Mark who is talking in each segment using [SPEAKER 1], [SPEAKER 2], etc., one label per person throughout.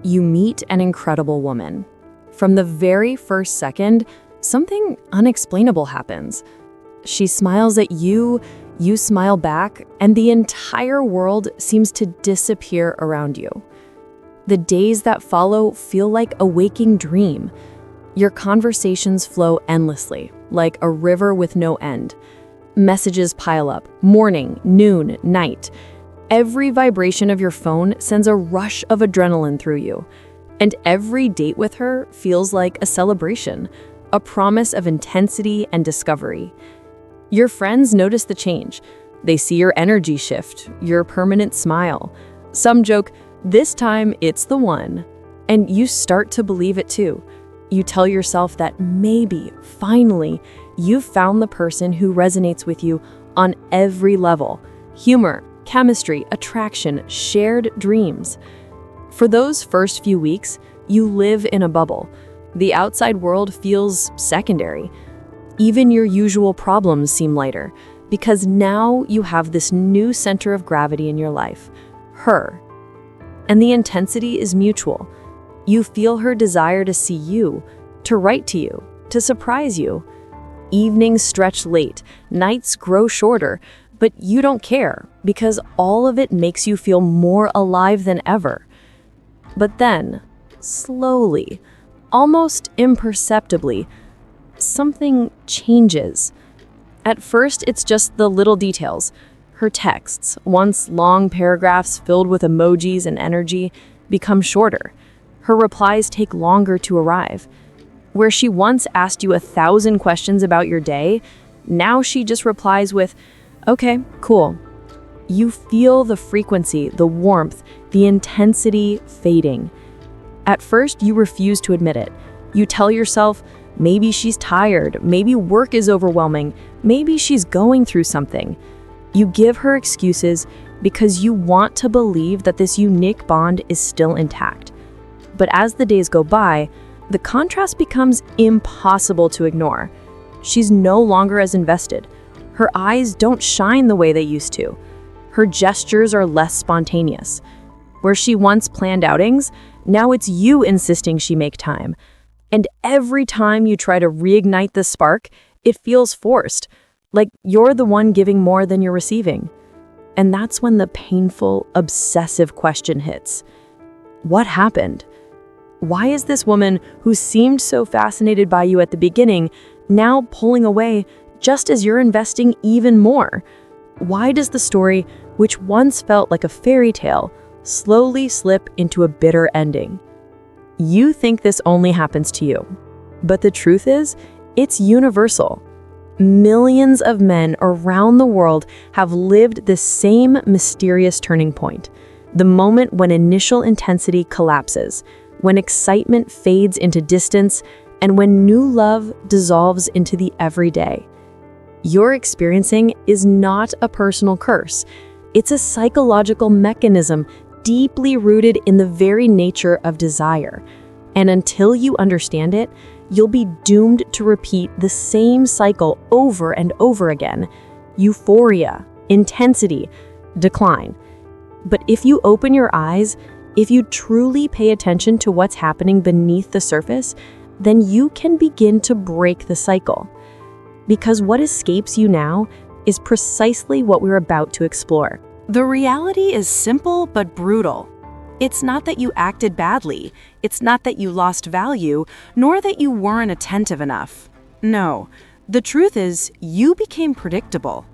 [SPEAKER 1] You meet an incredible woman. From the very first second, something unexplainable happens. She smiles at you, you smile back, and the entire world seems to disappear around you. The days that follow feel like a waking dream. Your conversations flow endlessly, like a river with no end. Messages pile up, morning, noon, night. Every vibration of your phone sends a rush of adrenaline through you. And every date with her feels like a celebration, a promise of intensity and discovery. Your friends notice the change. They see your energy shift, your permanent smile. Some joke, "This time it's the one." And you start to believe it too. You tell yourself that maybe, finally, you've found the person who resonates with you on every level. Humor, chemistry, attraction, shared dreams. For those first few weeks, you live in a bubble. The outside world feels secondary. Even your usual problems seem lighter, because now you have this new center of gravity in your life, her. And the intensity is mutual. You feel her desire to see you, to write to you, to surprise you. Evenings stretch late, nights grow shorter, but you don't care, because all of it makes you feel more alive than ever. But then, slowly, almost imperceptibly, something changes. At first, it's just the little details. Her texts, once long paragraphs filled with emojis and energy, become shorter. Her replies take longer to arrive. Where she once asked you 1,000 questions about your day, now she just replies with, "Okay, cool." You feel the frequency, the warmth, the intensity fading. At first, you refuse to admit it. You tell yourself, maybe she's tired, maybe work is overwhelming, maybe she's going through something. You give her excuses because you want to believe that this unique bond is still intact. But as the days go by, the contrast becomes impossible to ignore. She's no longer as invested. Her eyes don't shine the way they used to. Her gestures are less spontaneous. Where she once planned outings, now it's you insisting she make time. And every time you try to reignite the spark, it feels forced, like you're the one giving more than you're receiving. And that's when the painful, obsessive question hits. What happened? Why is this woman who seemed so fascinated by you at the beginning now pulling away just as you're investing even more? Why does the story, which once felt like a fairy tale, slowly slip into a bitter ending? You think this only happens to you, but the truth is, it's universal. Millions of men around the world have lived this same mysterious turning point, the moment when initial intensity collapses, when excitement fades into distance, and when new love dissolves into the everyday. You're experiencing is not a personal curse. It's a psychological mechanism deeply rooted in the very nature of desire. And until you understand it, you'll be doomed to repeat the same cycle over and over again. Euphoria, intensity, decline. But if you open your eyes, if you truly pay attention to what's happening beneath the surface, then you can begin to break the cycle. Because what escapes you now is precisely what we're about to explore.
[SPEAKER 2] The reality is simple but brutal. It's not that you acted badly, it's not that you lost value, nor that you weren't attentive enough. No, the truth is, you became predictable.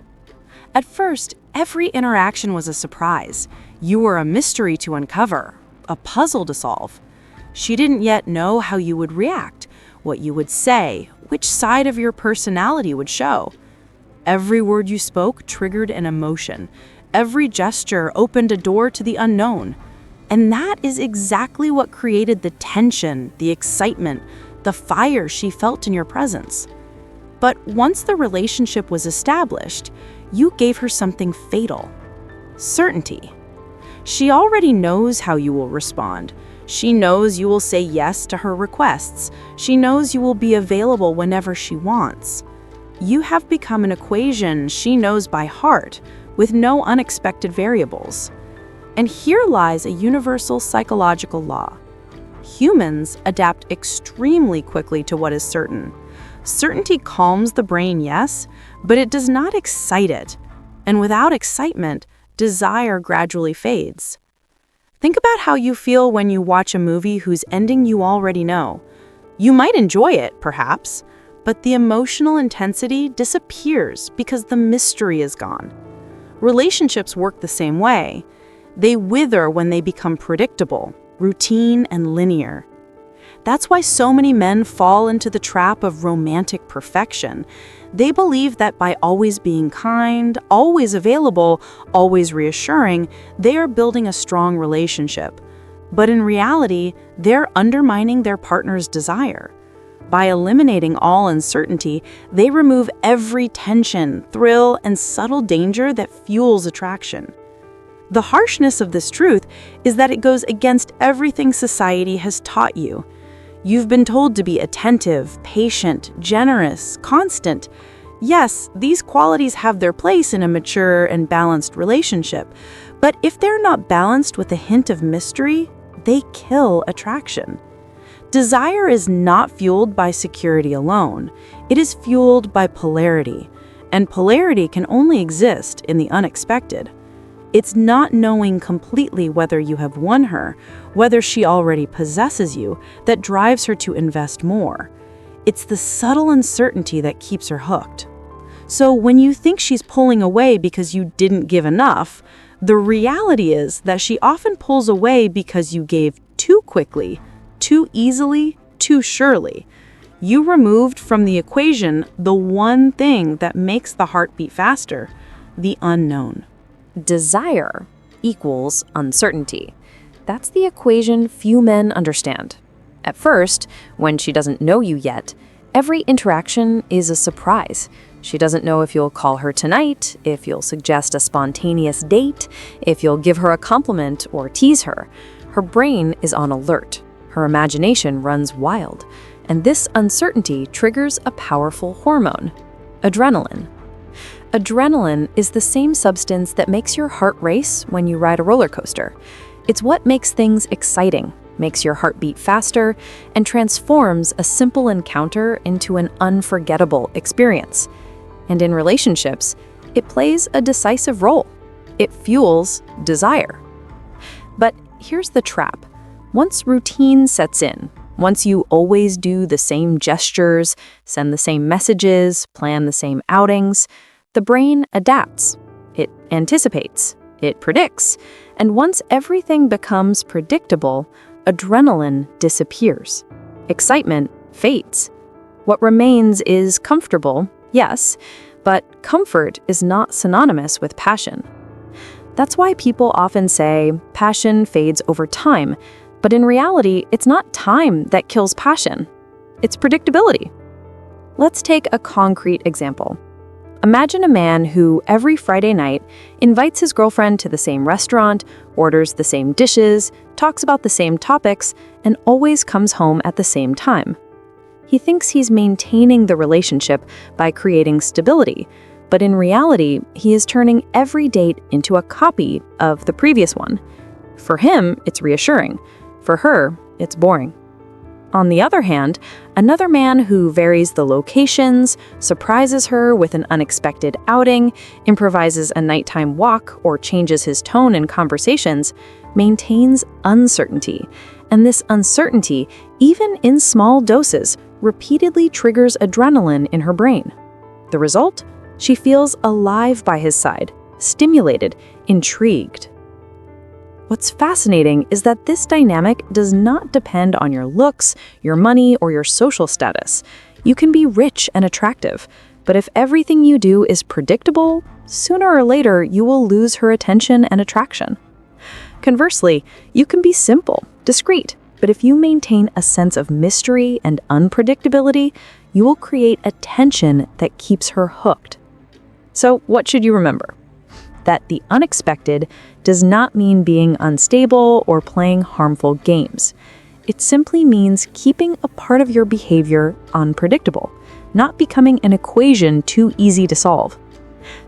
[SPEAKER 2] At first, every interaction was a surprise. You were a mystery to uncover, a puzzle to solve. She didn't yet know how you would react, what you would say, which side of your personality would show. Every word you spoke triggered an emotion. Every gesture opened a door to the unknown. And that is exactly what created the tension, the excitement, the fire she felt in your presence. But once the relationship was established, you gave her something fatal: certainty. She already knows how you will respond. She knows you will say yes to her requests. She knows you will be available whenever she wants. You have become an equation she knows by heart, with no unexpected variables. And here lies a universal psychological law. Humans adapt extremely quickly to what is certain. Certainty calms the brain, yes, but it does not excite it. And without excitement, desire gradually fades. Think about how you feel when you watch a movie whose ending you already know. You might enjoy it, perhaps, but the emotional intensity disappears because the mystery is gone. Relationships work the same way. They wither when they become predictable, routine, and linear. That's why so many men fall into the trap of romantic perfection. They believe that by always being kind, always available, always reassuring, they are building a strong relationship. But in reality, they're undermining their partner's desire. By eliminating all uncertainty, they remove every tension, thrill, and subtle danger that fuels attraction. The harshness of this truth is that it goes against everything society has taught you. You've been told to be attentive, patient, generous, constant. Yes, these qualities have their place in a mature and balanced relationship, but if they're not balanced with a hint of mystery, they kill attraction. Desire is not fueled by security alone. It is fueled by polarity, and polarity can only exist in the unexpected. It's not knowing completely whether you have won her, whether she already possesses you, that drives her to invest more. It's the subtle uncertainty that keeps her hooked. So when you think she's pulling away because you didn't give enough, the reality is that she often pulls away because you gave too quickly, too easily, too surely. You removed from the equation the one thing that makes the heart beat faster, the unknown.
[SPEAKER 1] Desire equals uncertainty. That's the equation few men understand. At first, when she doesn't know you yet, every interaction is a surprise. She doesn't know if you'll call her tonight, if you'll suggest a spontaneous date, if you'll give her a compliment or tease her. Her brain is on alert. Her imagination runs wild. And this uncertainty triggers a powerful hormone, adrenaline. Adrenaline is the same substance that makes your heart race when you ride a roller coaster. It's what makes things exciting, makes your heart beat faster, and transforms a simple encounter into an unforgettable experience. And in relationships, it plays a decisive role. It fuels desire. But here's the trap. Once routine sets in, once you always do the same gestures, send the same messages, plan the same outings, the brain adapts. It anticipates. It predicts. And once everything becomes predictable, adrenaline disappears. Excitement fades. What remains is comfortable, yes, but comfort is not synonymous with passion. That's why people often say passion fades over time, but in reality, it's not time that kills passion. It's predictability. Let's take a concrete example. Imagine a man who, every Friday night, invites his girlfriend to the same restaurant, orders the same dishes, talks about the same topics, and always comes home at the same time. He thinks he's maintaining the relationship by creating stability, but in reality, he is turning every date into a copy of the previous one. For him, it's reassuring. For her, it's boring. On the other hand, another man who varies the locations, surprises her with an unexpected outing, improvises a nighttime walk, or changes his tone in conversations, maintains uncertainty. And this uncertainty, even in small doses, repeatedly triggers adrenaline in her brain. The result? She feels alive by his side, stimulated, intrigued. What's fascinating is that this dynamic does not depend on your looks, your money, or your social status. You can be rich and attractive, but if everything you do is predictable, sooner or later you will lose her attention and attraction. Conversely, you can be simple, discreet, but if you maintain a sense of mystery and unpredictability, you will create a tension that keeps her hooked. So what should you remember? That the unexpected does not mean being unstable or playing harmful games. It simply means keeping a part of your behavior unpredictable, not becoming an equation too easy to solve.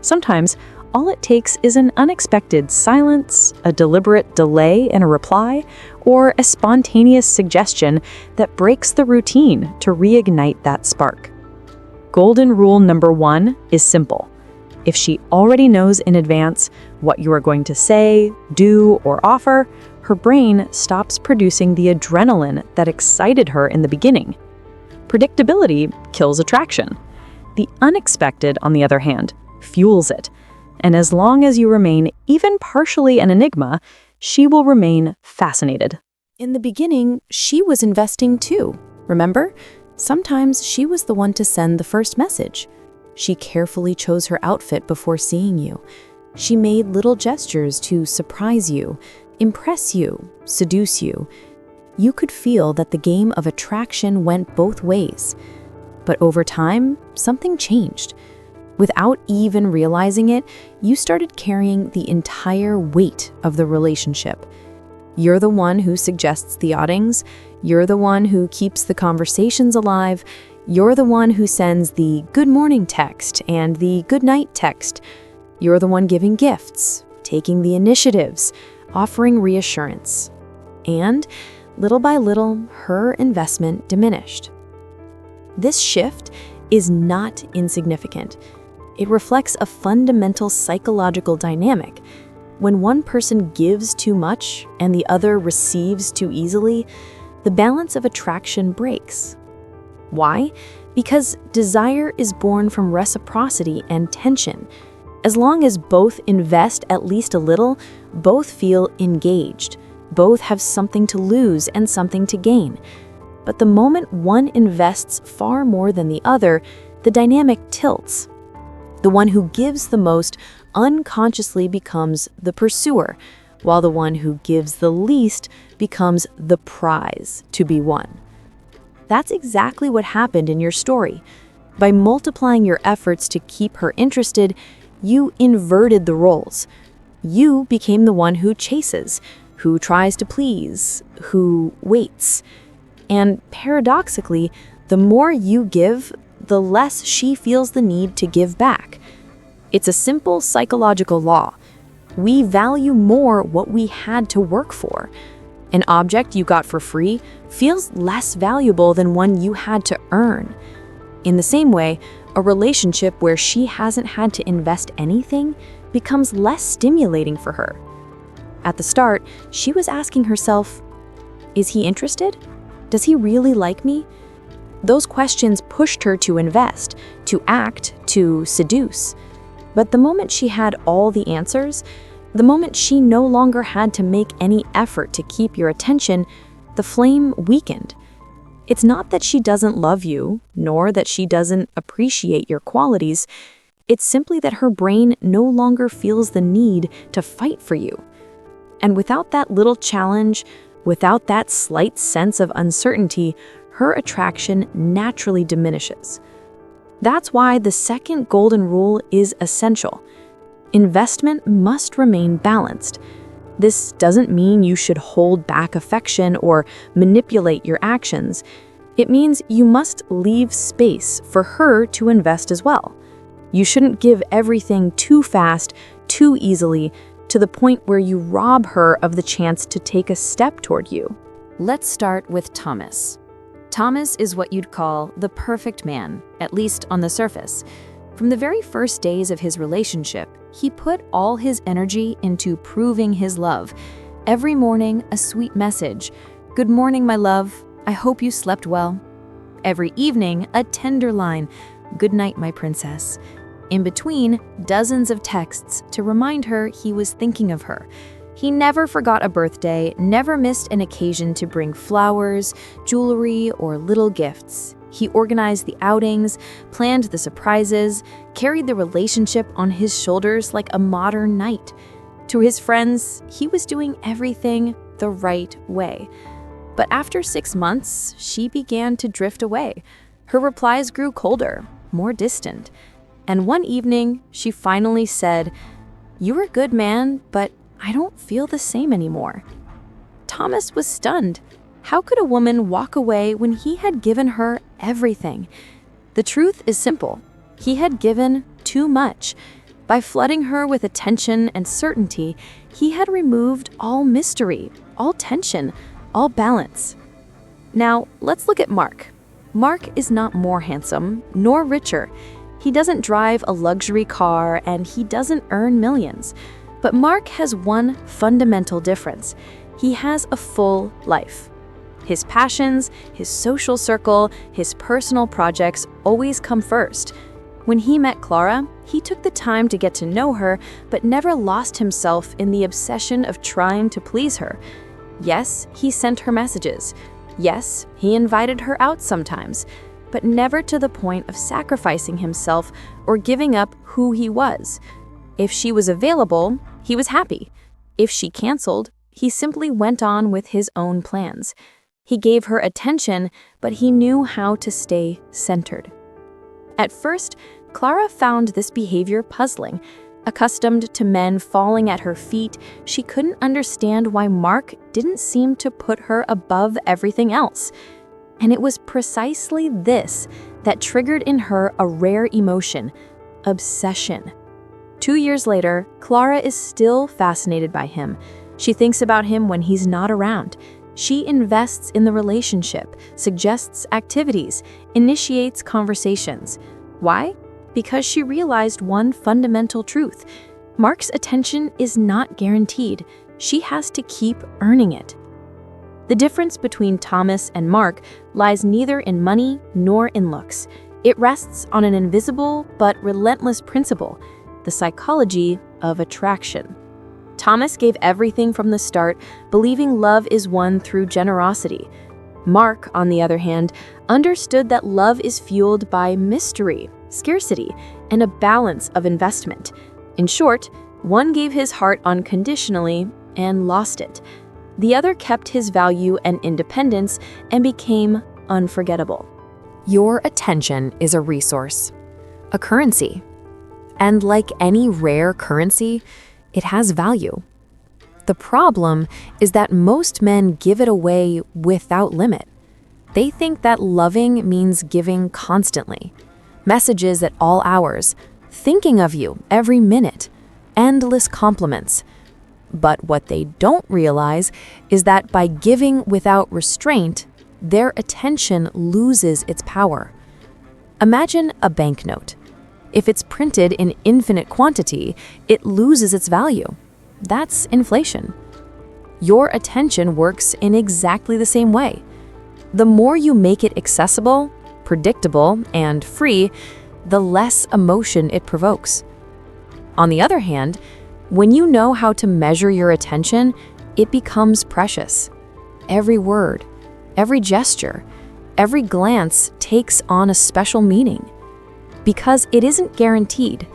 [SPEAKER 1] Sometimes,
[SPEAKER 2] All it takes is an unexpected silence, a deliberate delay in a reply, or a spontaneous suggestion that breaks the routine to reignite that spark. Golden rule number 1 is simple. If she already knows in advance what you are going to say, do, or offer, her brain stops producing the adrenaline that excited her in the beginning. Predictability kills attraction. The unexpected, on the other hand, fuels it. And as long as you remain even partially an enigma, she will remain fascinated.
[SPEAKER 1] In the beginning, she was investing too. Remember? Sometimes she was the one to send the first message. She carefully chose her outfit before seeing you. She made little gestures to surprise you, impress you, seduce you. You could feel that the game of attraction went both ways. But over time, something changed. Without even realizing it, you started carrying the entire weight of the relationship. You're the one who suggests the outings. You're the one who keeps the conversations alive. You're the one who sends the good morning text and the good night text. You're the one giving gifts, taking the initiatives, offering reassurance. And little by little, her investment diminished. This shift is not insignificant. It reflects a fundamental psychological dynamic. When one person gives too much and the other receives too easily, the balance of attraction breaks. Why? Because desire is born from reciprocity and tension. As long as both invest at least a little, both feel engaged. Both have something to lose and something to gain. But the moment one invests far more than the other, the dynamic tilts. The one who gives the most unconsciously becomes the pursuer, while the one who gives the least becomes the prize to be won. That's exactly what happened in your story. By multiplying your efforts to keep her interested, you inverted the roles. You became the one who chases, who tries to please, who waits. And paradoxically, the more you give, the less she feels the need to give back. It's a simple psychological law. We value more what we had to work for. An object you got for free feels less valuable than one you had to earn. In the same way, a relationship where she hasn't had to invest anything becomes less stimulating for her. At the start, she was asking herself, is he interested? Does he really like me? Those questions pushed her to invest, to act, to seduce. But the moment she had all the answers, the moment she no longer had to make any effort to keep your attention, the flame weakened. It's not that she doesn't love you, nor that she doesn't appreciate your qualities. It's simply that her brain no longer feels the need to fight for you. And without that little challenge, without that slight sense of uncertainty, her attraction naturally diminishes. That's why the second golden rule is essential. Investment must remain balanced. This doesn't mean you should hold back affection or manipulate your actions. It means you must leave space for her to invest as well. You shouldn't give everything too fast, too easily, to the point where you rob her of the chance to take a step toward you. Let's start with Thomas. Thomas is what you'd call the perfect man, at least on the surface. From the very first days of his relationship, he put all his energy into proving his love. Every morning, a sweet message. Good morning, my love. I hope you slept well. Every evening, a tender line. Good night, my princess. In between, dozens of texts to remind her he was thinking of her. He never forgot a birthday, never missed an occasion to bring flowers, jewelry, or little gifts. He organized the outings, planned the surprises, carried the relationship on his shoulders like a modern knight. To his friends, he was doing everything the right way. But after 6 months, she began to drift away. Her replies grew colder, more distant. And one evening, she finally said, "You're a good man, but I don't feel the same anymore." Thomas was stunned. How could a woman walk away when he had given her everything? The truth is simple. He had given too much.
[SPEAKER 2] By flooding her with attention and certainty, he had removed all mystery, all tension, all balance. Now, let's look at Mark. Mark is not more handsome, nor richer. He doesn't drive a luxury car, and he doesn't earn millions. But Mark has one fundamental difference. He has a full life. His passions, his social circle, his personal projects always come first. When he met Clara, he took the time to get to know her, but never lost himself in the obsession of trying to please her. Yes, he sent her messages. Yes, he invited her out sometimes, but never to the point of sacrificing himself or giving up who he was. If she was available, he was happy. If she canceled, he simply went on with his own plans. He gave her attention, but he knew how to stay centered. At first, Clara found this behavior puzzling. Accustomed to men falling at her feet, she couldn't understand why Mark didn't seem to put her above everything else. And it was precisely this that triggered in her a rare emotion: obsession. 2 years later, Clara is still fascinated by him. She thinks about him when he's not around. She invests in the relationship, suggests activities, initiates conversations. Why? Because she realized one fundamental truth: Mark's attention is not guaranteed. She has to keep earning it. The difference between Thomas and Mark lies neither in money nor in looks. It rests on an invisible but relentless principle: the psychology of attraction. Thomas gave everything from the start, believing love is won through generosity. Mark, on the other hand, understood that love is fueled by mystery, scarcity, and a balance of investment. In short, one gave his heart unconditionally and lost it. The other kept his value and independence and became unforgettable.
[SPEAKER 1] Your attention is a resource, a currency. And like any rare currency, it has value. The problem is that most men give it away without limit. They think that loving means giving constantly. Messages at all hours, thinking of you every minute, endless compliments. But what they don't realize is that by giving without restraint, their attention loses its power. Imagine a banknote. If it's printed in infinite quantity, it loses its value. That's inflation. Your attention works in exactly the same way. The more you make it accessible, predictable, and free, the less emotion it provokes. On the other hand, when you know how to measure your attention, it becomes precious. Every word, every gesture, every glance takes on a special meaning. Because it isn't guaranteed,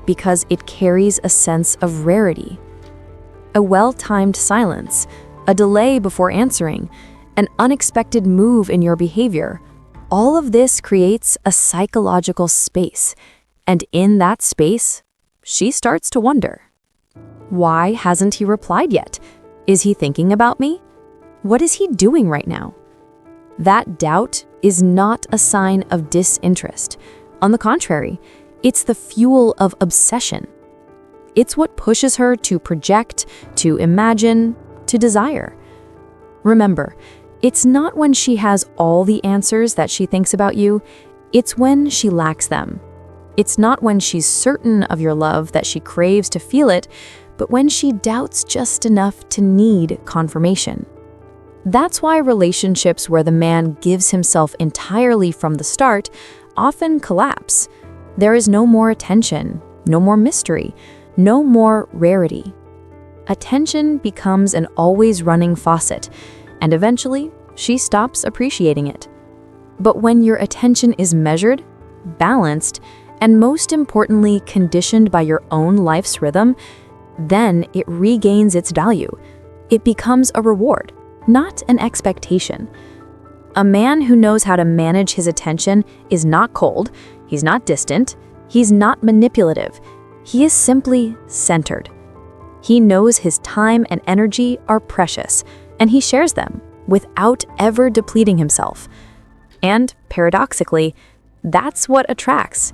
[SPEAKER 1] because it carries a sense of rarity. A well-timed silence, a delay before answering, an unexpected move in your behavior, all of this creates a psychological space, and in that space, she starts to wonder. Why hasn't he replied yet? Is he thinking about me? What is he doing right now? That doubt is not a sign of disinterest. On the contrary, it's the fuel of obsession. It's what pushes her to project, to imagine, to desire. Remember, it's not when she has all the answers that she thinks about you, it's when she lacks them. It's not when she's certain of your love that she craves to feel it, but when she doubts just enough to need confirmation. That's why relationships where the man gives himself entirely from the start often collapse. There is no more attention, no more mystery, no more rarity. Attention becomes an always running faucet, and eventually she stops appreciating it. But when your attention is measured, balanced, and most importantly conditioned by your own life's rhythm, then it regains its value. It becomes a reward, not an expectation. A man who knows how to manage his attention is not cold, he's not distant, he's not manipulative. He is simply centered. He knows his time and energy are precious, and he shares them without ever depleting himself. And paradoxically, that's what attracts.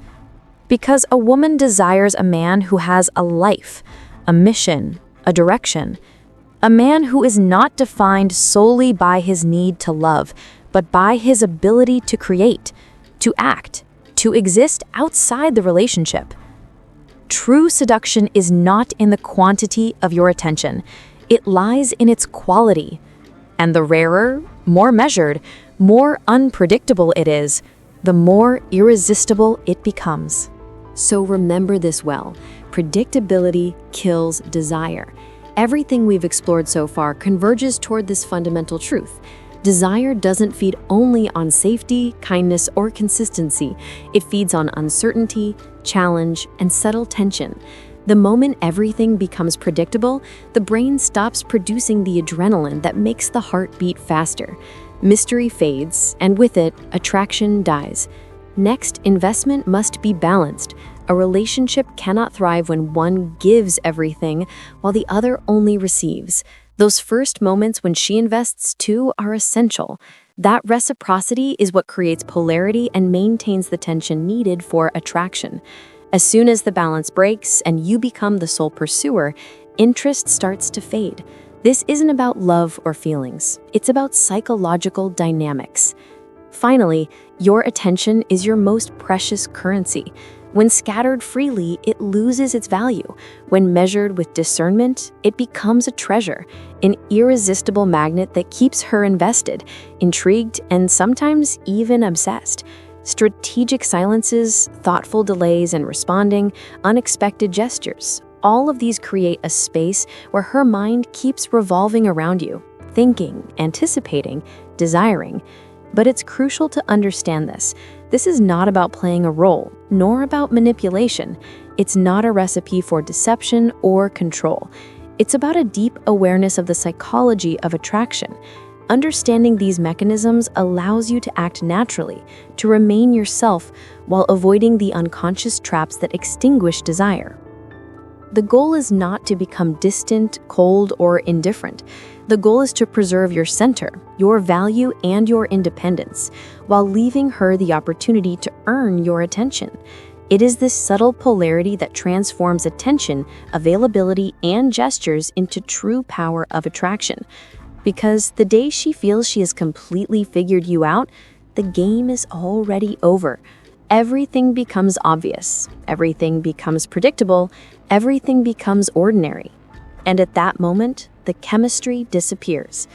[SPEAKER 1] Because a woman desires a man who has a life, a mission, a direction. A man who is not defined solely by his need to love, but by his ability to create, to act, to exist outside the relationship. True seduction is not in the quantity of your attention. It lies in its quality. And the rarer, more measured, more unpredictable it is, the more irresistible it becomes. So remember this well. Predictability kills desire. Everything we've explored so far converges toward this fundamental truth. Desire doesn't feed only on safety, kindness, or consistency. It feeds on uncertainty, challenge, and subtle tension. The moment everything becomes predictable, the brain stops producing the adrenaline that makes the heart beat faster. Mystery fades, and with it, attraction dies. Next, investment must be balanced. A relationship cannot thrive when one gives everything while the other only receives. Those first moments when she invests too are essential. That reciprocity is what creates polarity and maintains the tension needed for attraction. As soon as the balance breaks and you become the sole pursuer, interest starts to fade. This isn't about love or feelings. It's about psychological dynamics. Finally, your attention is your most precious currency. When scattered freely, it loses its value. When measured with discernment, it becomes a treasure, an irresistible magnet that keeps her invested, intrigued, and sometimes even obsessed. Strategic silences, thoughtful delays in responding, unexpected gestures, all of these create a space where her mind keeps revolving around you, thinking, anticipating, desiring. But it's crucial to understand this. This is not about playing a role, nor about manipulation. It's not a recipe for deception or control. It's about a deep awareness of the psychology of attraction. Understanding these mechanisms allows you to act naturally, to remain yourself while avoiding the unconscious traps that extinguish desire. The goal is not to become distant, cold, or indifferent. The goal is to preserve your center, your value, and your independence, while leaving her the opportunity to earn your attention. It is this subtle polarity that transforms attention, availability, and gestures into true power of attraction. Because the day she feels she has completely figured you out, the game is already over. Everything becomes obvious, everything becomes predictable, everything becomes ordinary. And at that moment, the chemistry disappears.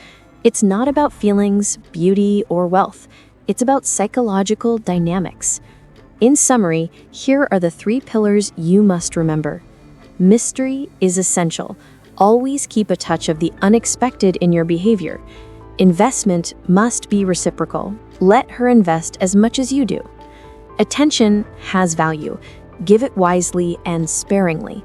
[SPEAKER 1] It's not about feelings, beauty, or wealth. It's about psychological dynamics. In summary, here are the 3 pillars you must remember. Mystery is essential. Always keep a touch of the unexpected in your behavior. Investment must be reciprocal. Let her invest as much as you do. Attention has value. Give it wisely and sparingly.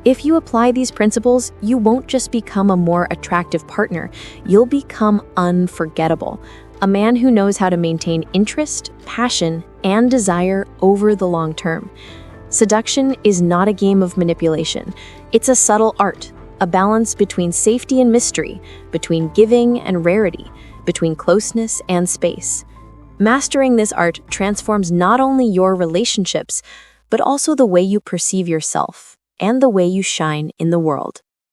[SPEAKER 1] If you apply these principles, you won't just become a more attractive partner, you'll become unforgettable. A man who knows how to maintain interest, passion, and desire over the long term. Seduction is not a game of manipulation. It's a subtle art, a balance between safety and mystery, between giving and rarity, between closeness and space. Mastering this art transforms not only your relationships, but also the way you perceive yourself and the way you shine in the world.